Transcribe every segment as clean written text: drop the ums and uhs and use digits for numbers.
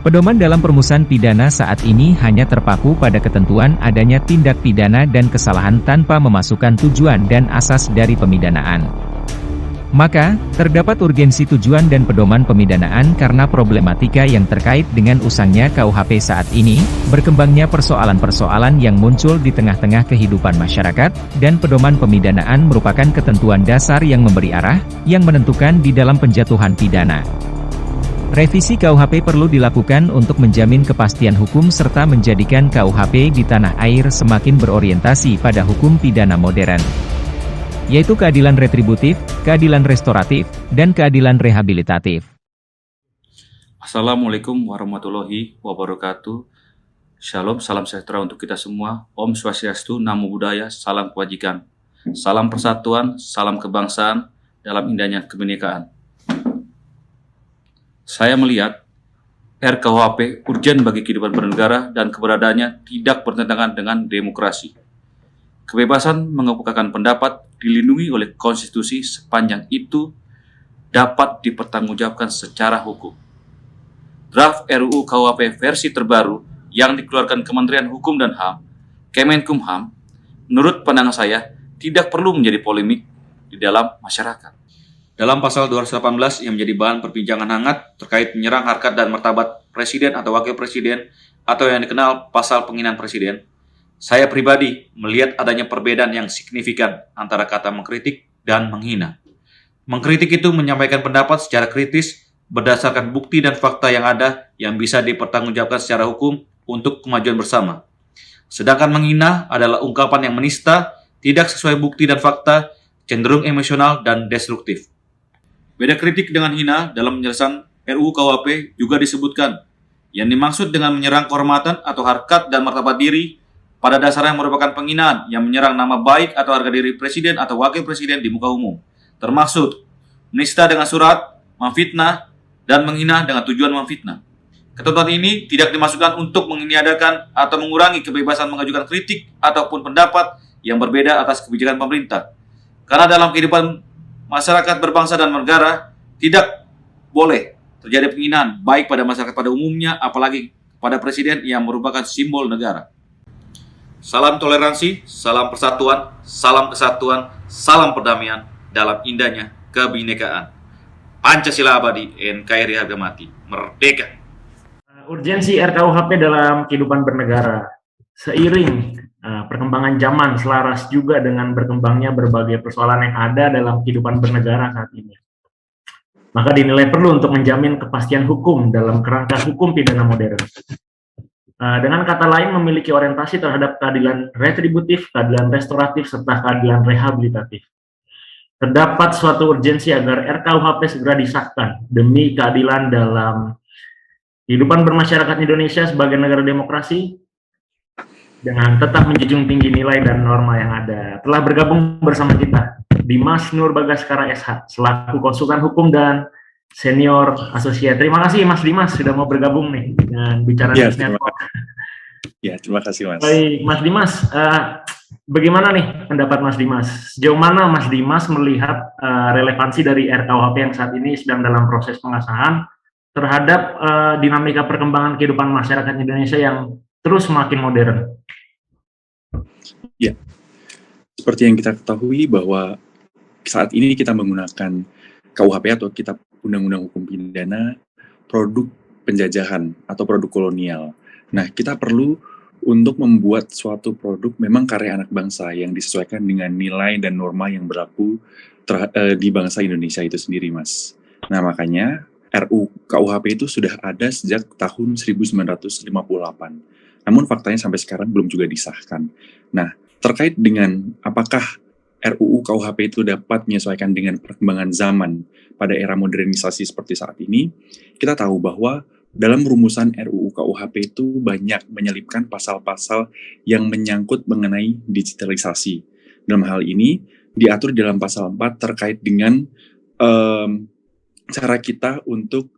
Pedoman dalam perumusan pidana saat ini hanya terpaku pada ketentuan adanya tindak pidana dan kesalahan tanpa memasukkan tujuan dan asas dari pemidanaan. Maka, terdapat urgensi tujuan dan pedoman pemidanaan karena problematika yang terkait dengan usangnya KUHP saat ini, berkembangnya persoalan-persoalan yang muncul di tengah-tengah kehidupan masyarakat, dan pedoman pemidanaan merupakan ketentuan dasar yang memberi arah, yang menentukan di dalam penjatuhan pidana. Revisi KUHP perlu dilakukan untuk menjamin kepastian hukum serta menjadikan KUHP di tanah air semakin berorientasi pada hukum pidana modern, yaitu keadilan retributif, keadilan restoratif, dan keadilan rehabilitatif. Assalamualaikum warahmatullahi wabarakatuh. Shalom, salam sejahtera untuk kita semua. Om Swastiastu, Namo Buddhaya, salam kebajikan. Salam persatuan, salam kebangsaan dalam indahnya kebinekaan. Saya melihat RKUHP urgen bagi kehidupan bernegara dan keberadaannya tidak bertentangan dengan demokrasi. Kebebasan mengemukakan pendapat dilindungi oleh konstitusi sepanjang itu dapat dipertanggungjawabkan secara hukum. Draft RUU KUHP versi terbaru yang dikeluarkan Kementerian Hukum dan HAM, Kemenkumham, menurut pandangan saya tidak perlu menjadi polemik di dalam masyarakat. Dalam pasal 218 yang menjadi bahan perbincangan hangat terkait menyerang harkat dan martabat presiden atau wakil presiden atau yang dikenal pasal penghinaan presiden, saya pribadi melihat adanya perbedaan yang signifikan antara kata mengkritik dan menghina. Mengkritik itu menyampaikan pendapat secara kritis berdasarkan bukti dan fakta yang ada yang bisa dipertanggungjawabkan secara hukum untuk kemajuan bersama. Sedangkan menghina adalah ungkapan yang menista, tidak sesuai bukti dan fakta, cenderung emosional dan destruktif. Beda kritik dengan hina dalam penjelasan RUU KUHP juga disebutkan. Yang dimaksud dengan menyerang kehormatan atau harkat dan martabat diri pada dasarnya merupakan penghinaan yang menyerang nama baik atau harga diri presiden atau wakil presiden di muka umum, termasuk menista dengan surat, memfitnah, dan menghina dengan tujuan memfitnah. Ketentuan ini tidak dimaksudkan untuk meniadakan atau mengurangi kebebasan mengajukan kritik ataupun pendapat yang berbeda atas kebijakan pemerintah. Karena dalam kehidupan masyarakat berbangsa dan negara tidak boleh terjadi penghinaan baik pada masyarakat pada umumnya, apalagi pada presiden yang merupakan simbol negara. Salam toleransi, salam persatuan, salam kesatuan, salam perdamaian dalam indahnya kebinekaan. Pancasila abadi, NKRI harga mati, merdeka. Urgensi RKUHP dalam kehidupan bernegara. Seiring perkembangan zaman selaras juga dengan berkembangnya berbagai persoalan yang ada dalam kehidupan bernegara saat ini. Maka dinilai perlu untuk menjamin kepastian hukum dalam kerangka hukum pidana modern. Dengan kata lain memiliki orientasi terhadap keadilan retributif, keadilan restoratif, serta keadilan rehabilitatif. Terdapat suatu urgensi agar RKUHP segera disahkan demi keadilan dalam kehidupan bermasyarakat Indonesia sebagai negara demokrasi, dengan tetap menjunjung tinggi nilai dan norma yang ada. Telah bergabung bersama kita Dimas Nur Bagaskara SH selaku konsultan hukum dan senior asosiat. Terima kasih Mas Dimas sudah mau bergabung nih dengan Bicara News Network. Ya, terima kasih Mas. Baik, Mas Dimas, bagaimana nih pendapat Mas Dimas? Sejauh mana Mas Dimas melihat relevansi dari RKUHP yang saat ini sedang dalam proses pengesahan terhadap dinamika perkembangan kehidupan masyarakat Indonesia yang terus semakin modern? Ya, seperti yang kita ketahui bahwa saat ini kita menggunakan KUHP atau Kitab Undang-Undang Hukum Pidana produk penjajahan atau produk kolonial. Nah, kita perlu untuk membuat suatu produk memang karya anak bangsa yang disesuaikan dengan nilai dan norma yang berlaku di bangsa Indonesia itu sendiri, Mas. Nah, makanya RUU KUHP itu sudah ada sejak tahun 1958. Namun faktanya sampai sekarang belum juga disahkan. Nah, terkait dengan apakah RUU KUHP itu dapat menyesuaikan dengan perkembangan zaman pada era modernisasi seperti saat ini, kita tahu bahwa dalam rumusan RUU KUHP itu banyak menyelipkan pasal-pasal yang menyangkut mengenai digitalisasi. Dalam hal ini, diatur dalam pasal 4 terkait dengan cara kita untuk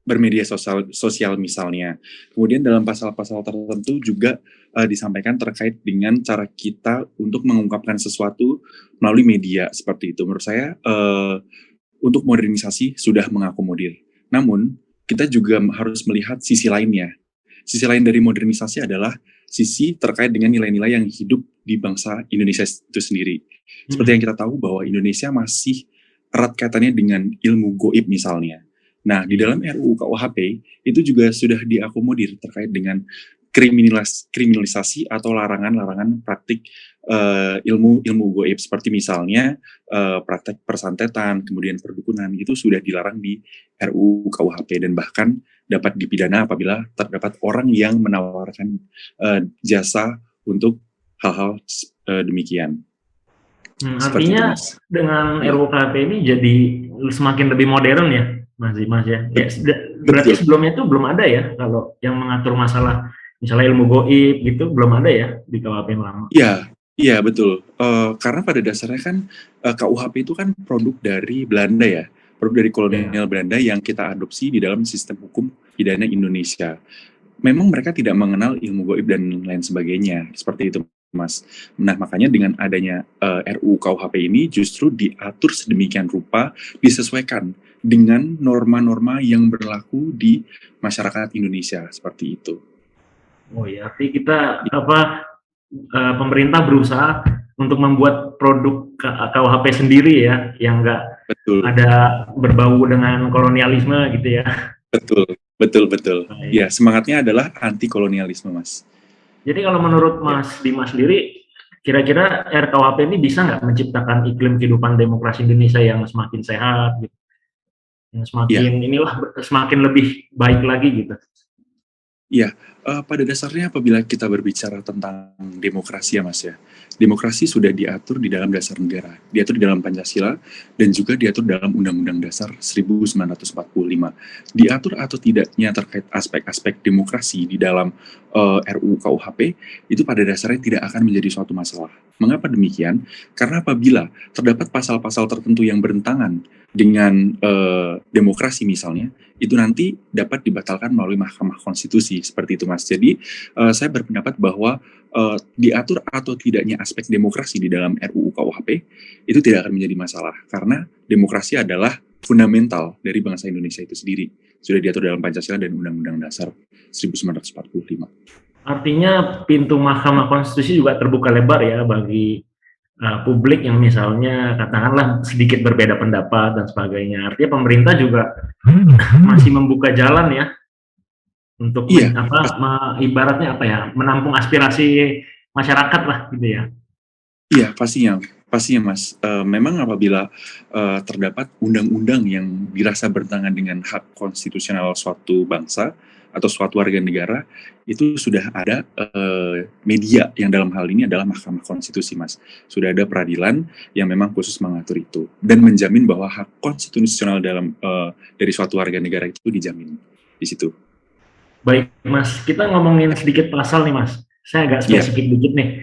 bermedia sosial misalnya. Kemudian dalam pasal-pasal tertentu juga disampaikan terkait dengan cara kita untuk mengungkapkan sesuatu melalui media seperti itu. Menurut saya untuk modernisasi sudah mengakomodir. Namun kita juga harus melihat sisi lainnya. Sisi lain dari modernisasi adalah sisi terkait dengan nilai-nilai yang hidup di bangsa Indonesia itu sendiri. Seperti yang kita tahu bahwa Indonesia masih erat kaitannya dengan ilmu goib misalnya. Nah, di dalam RUU KUHP itu juga sudah diakomodir terkait dengan kriminalisasi atau larangan-larangan praktik ilmu goib, seperti misalnya praktek persantetan, kemudian perdukunan, itu sudah dilarang di RUU KUHP dan bahkan dapat dipidana apabila terdapat orang yang menawarkan jasa untuk hal-hal demikian. Artinya dengan RUU KUHP ini jadi semakin lebih modern ya, Mas Dimas ya. Berarti sebelumnya itu belum ada ya kalau yang mengatur masalah misalnya ilmu goib gitu, belum ada ya di KUHP yang lama. Iya betul. Karena pada dasarnya kan KUHP itu kan produk dari Belanda ya, produk dari kolonial Belanda yang kita adopsi di dalam sistem hukum pidana Indonesia. Memang mereka tidak mengenal ilmu goib dan lain sebagainya, seperti itu, Mas. Nah, makanya dengan adanya RUU KUHP ini justru diatur sedemikian rupa, disesuaikan dengan norma-norma yang berlaku di masyarakat Indonesia, seperti itu. Oh ya, arti kita pemerintah berusaha untuk membuat produk KUHP sendiri ya, yang enggak ada berbau dengan kolonialisme gitu ya. Betul. Ya, semangatnya adalah anti kolonialisme, Mas. Jadi kalau menurut Mas Dimas sendiri, kira-kira RKUHP ini bisa nggak menciptakan iklim kehidupan demokrasi Indonesia yang semakin sehat, gitu, yang semakin lebih baik lagi gitu? Iya, pada dasarnya apabila kita berbicara tentang demokrasi ya Mas ya, demokrasi sudah diatur di dalam dasar negara, diatur di dalam Pancasila, dan juga diatur dalam Undang-Undang Dasar 1945. Diatur atau tidaknya terkait aspek-aspek demokrasi di dalam RUU KUHP, itu pada dasarnya tidak akan menjadi suatu masalah. Mengapa demikian? Karena apabila terdapat pasal-pasal tertentu yang bertentangan dengan demokrasi misalnya, itu nanti dapat dibatalkan melalui Mahkamah Konstitusi, seperti itu Mas. Jadi saya berpendapat bahwa diatur atau tidaknya aspek demokrasi di dalam RUU KUHP itu tidak akan menjadi masalah, karena demokrasi adalah fundamental dari bangsa Indonesia itu sendiri, sudah diatur dalam Pancasila dan Undang-Undang Dasar 1945. Artinya pintu Mahkamah Konstitusi juga terbuka lebar ya bagi publik yang misalnya katakanlah sedikit berbeda pendapat dan sebagainya. Artinya pemerintah juga masih membuka jalan ya untuk ibaratnya menampung aspirasi masyarakat lah gitu ya. Iya, pastinya Mas. Memang apabila terdapat undang-undang yang dirasa bertentangan dengan hak konstitusional suatu bangsa atau suatu warga negara, itu sudah ada media yang dalam hal ini adalah Mahkamah Konstitusi, Mas. Sudah ada peradilan yang memang khusus mengatur itu dan menjamin bahwa hak konstitusional dari suatu warga negara itu dijamin di situ. Baik, Mas. Kita ngomongin sedikit pasal nih, Mas. Saya agak spesifik dikit nih.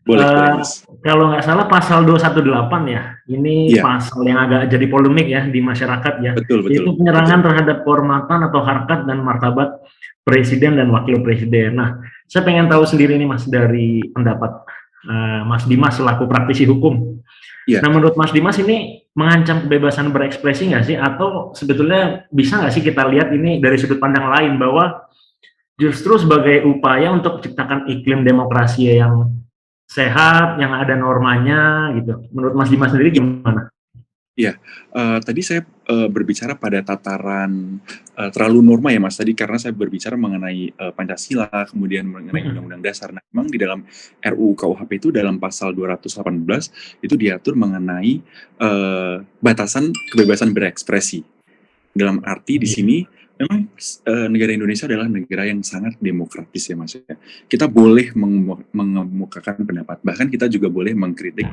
Boleh, Mas. Kalau nggak salah pasal 218 ya, ini pasal yang agak jadi polemik ya di masyarakat ya. Betul. Itu penyerangan terhadap kehormatan atau harkat dan martabat Presiden dan Wakil Presiden. Nah, saya pengen tahu sendiri nih Mas dari pendapat Mas Dimas selaku praktisi hukum. Nah, menurut Mas Dimas ini mengancam kebebasan berekspresi nggak sih? Atau sebetulnya bisa nggak sih kita lihat ini dari sudut pandang lain bahwa justru sebagai upaya untuk menciptakan iklim demokrasi yang sehat, yang ada normanya gitu. Menurut Mas Dimas sendiri gimana? Iya, tadi saya berbicara pada tataran terlalu norma ya Mas tadi, karena saya berbicara mengenai Pancasila, kemudian mengenai Undang-Undang Dasar. Nah, memang di dalam RUU KUHP itu dalam pasal 218 itu diatur mengenai batasan kebebasan berekspresi. Dalam arti di sini memang negara Indonesia adalah negara yang sangat demokratis ya Mas. Kita boleh mengemukakan pendapat, bahkan kita juga boleh mengkritik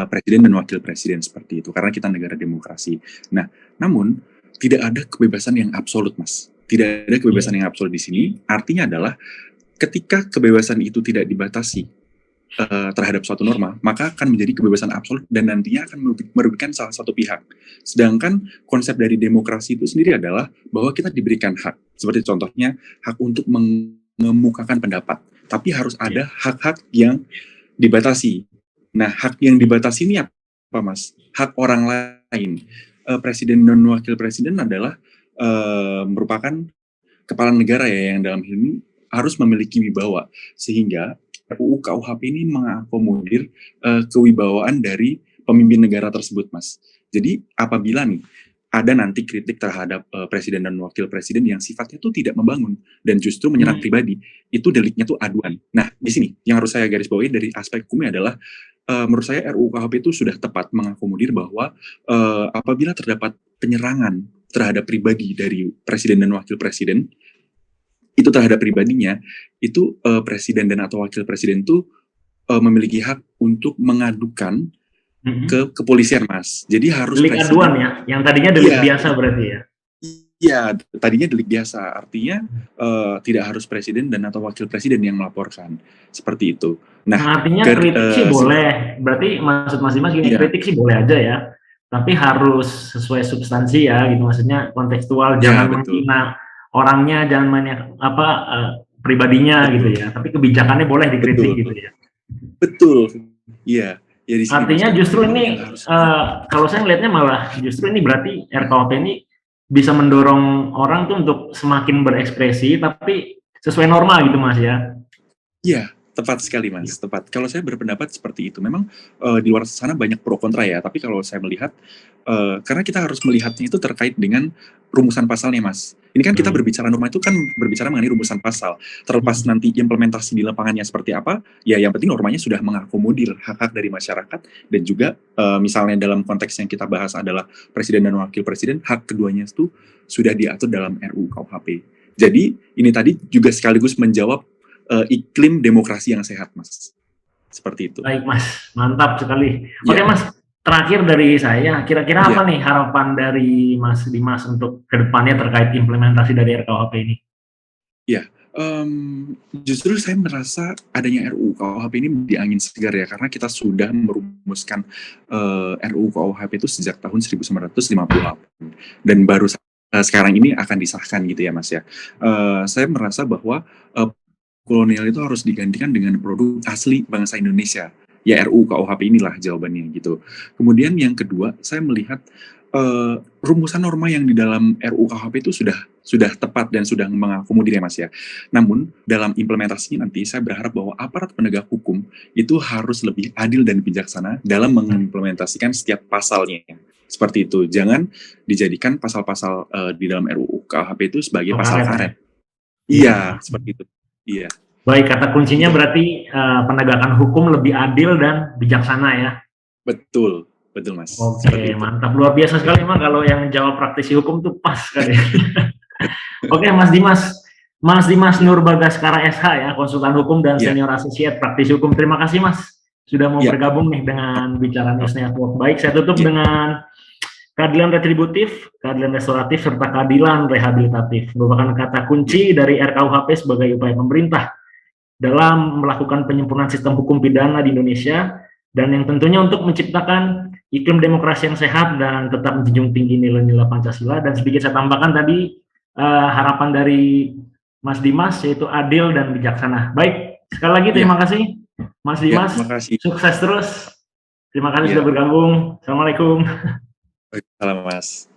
presiden dan wakil presiden seperti itu, karena kita negara demokrasi. Nah, namun tidak ada kebebasan yang absolut Mas. Tidak ada kebebasan yang absolut di sini. Artinya adalah ketika kebebasan itu tidak dibatasi terhadap suatu norma, maka akan menjadi kebebasan absolut dan nantinya akan merugikan salah satu pihak. Sedangkan konsep dari demokrasi itu sendiri adalah bahwa kita diberikan hak, seperti contohnya hak untuk mengemukakan pendapat, tapi harus ada hak-hak yang dibatasi. Nah, hak yang dibatasi ini apa Mas? Hak orang lain. Presiden dan wakil presiden adalah merupakan kepala negara ya yang dalam hal ini harus memiliki wibawa, sehingga RUU KUHP ini mengakomodir kewibawaan dari pemimpin negara tersebut, Mas. Jadi apabila nih ada nanti kritik terhadap presiden dan wakil presiden yang sifatnya tuh tidak membangun dan justru menyerang pribadi, itu deliknya tuh aduan. Nah, di sini yang harus saya garis bawahi dari aspek hukumnya adalah menurut saya RUU KUHP itu sudah tepat mengakomodir bahwa apabila terdapat penyerangan terhadap pribadi dari presiden dan wakil presiden, itu terhadap pribadinya, itu presiden dan atau wakil presiden itu memiliki hak untuk mengadukan ke kepolisian, Mas. Jadi harus delik aduan ya, yang tadinya delik biasa berarti ya? Iya, tadinya delik biasa. Artinya tidak harus presiden dan atau wakil presiden yang melaporkan. Seperti itu. Nah, artinya kritik sih boleh. Berarti maksud Mas Dimas gini, kritik sih boleh aja ya. Tapi harus sesuai substansi ya, gitu. Maksudnya kontekstual, jangan menghina orangnya, jangan pribadinya gitu ya. Tapi kebijakannya boleh dikritik gitu ya. Betul. Iya. Ya, artinya justru ini kalau saya melihatnya malah justru ini berarti RKUHP ini bisa mendorong orang tuh untuk semakin berekspresi tapi sesuai norma gitu, Mas ya. Iya, tepat sekali, Mas. Tepat. Kalau saya berpendapat seperti itu. Memang di luar sana banyak pro kontra ya, tapi kalau saya melihat karena kita harus melihatnya itu terkait dengan rumusan pasalnya, Mas. Ini kan kita berbicara norma itu kan berbicara mengenai rumusan pasal. Terlepas nanti implementasi di lapangannya seperti apa, ya yang penting normanya sudah mengakomodir hak-hak dari masyarakat dan juga misalnya dalam konteks yang kita bahas adalah presiden dan wakil presiden, hak keduanya itu sudah diatur dalam RUU KUHP. Jadi ini tadi juga sekaligus menjawab iklim demokrasi yang sehat, Mas. Seperti itu. Baik, Mas. Mantap sekali. Oke, Mas. Terakhir dari saya, kira-kira apa nih harapan dari Mas Dimas untuk kedepannya terkait implementasi dari RKUHP ini? Ya, justru saya merasa adanya RUU KUHP ini di angin segar ya, karena kita sudah merumuskan RUU KUHP itu sejak tahun 1958 dan baru sekarang ini akan disahkan gitu ya, Mas ya. Saya merasa bahwa kolonial itu harus digantikan dengan produk asli bangsa Indonesia. Ya RUU KUHP inilah jawabannya gitu. Kemudian yang kedua, saya melihat rumusan norma yang di dalam RUU KUHP itu sudah tepat dan sudah mengakomodir ya, Mas ya. Namun dalam implementasinya nanti saya berharap bahwa aparat penegak hukum itu harus lebih adil dan bijaksana dalam mengimplementasikan setiap pasalnya. Seperti itu. Jangan dijadikan pasal-pasal di dalam RUU KUHP itu sebagai pasal karet. Iya, seperti itu. Iya. Baik, kata kuncinya berarti penegakan hukum lebih adil dan bijaksana ya. Betul, betul, Mas. Oke, mantap, luar biasa sekali Mas kalau yang jawab praktisi hukum tuh pas sekali. Oke, Mas Dimas Nur Bagaskara SH ya, konsultan hukum dan senior associate praktisi hukum. Terima kasih Mas sudah mau bergabung nih dengan Bicara News Network. Baik, saya tutup dengan keadilan retributif, keadilan restoratif, serta keadilan rehabilitatif merupakan kata kunci dari RKUHP sebagai upaya pemerintah dalam melakukan penyempurnaan sistem hukum pidana di Indonesia dan yang tentunya untuk menciptakan iklim demokrasi yang sehat dan tetap menjunjung tinggi nilai-nilai Pancasila. Dan sedikit saya tambahkan tadi harapan dari Mas Dimas yaitu adil dan bijaksana. Baik, sekali lagi terima kasih Mas Dimas, sukses terus. Terima kasih sudah bergabung. Assalamualaikum. Salam, Mas.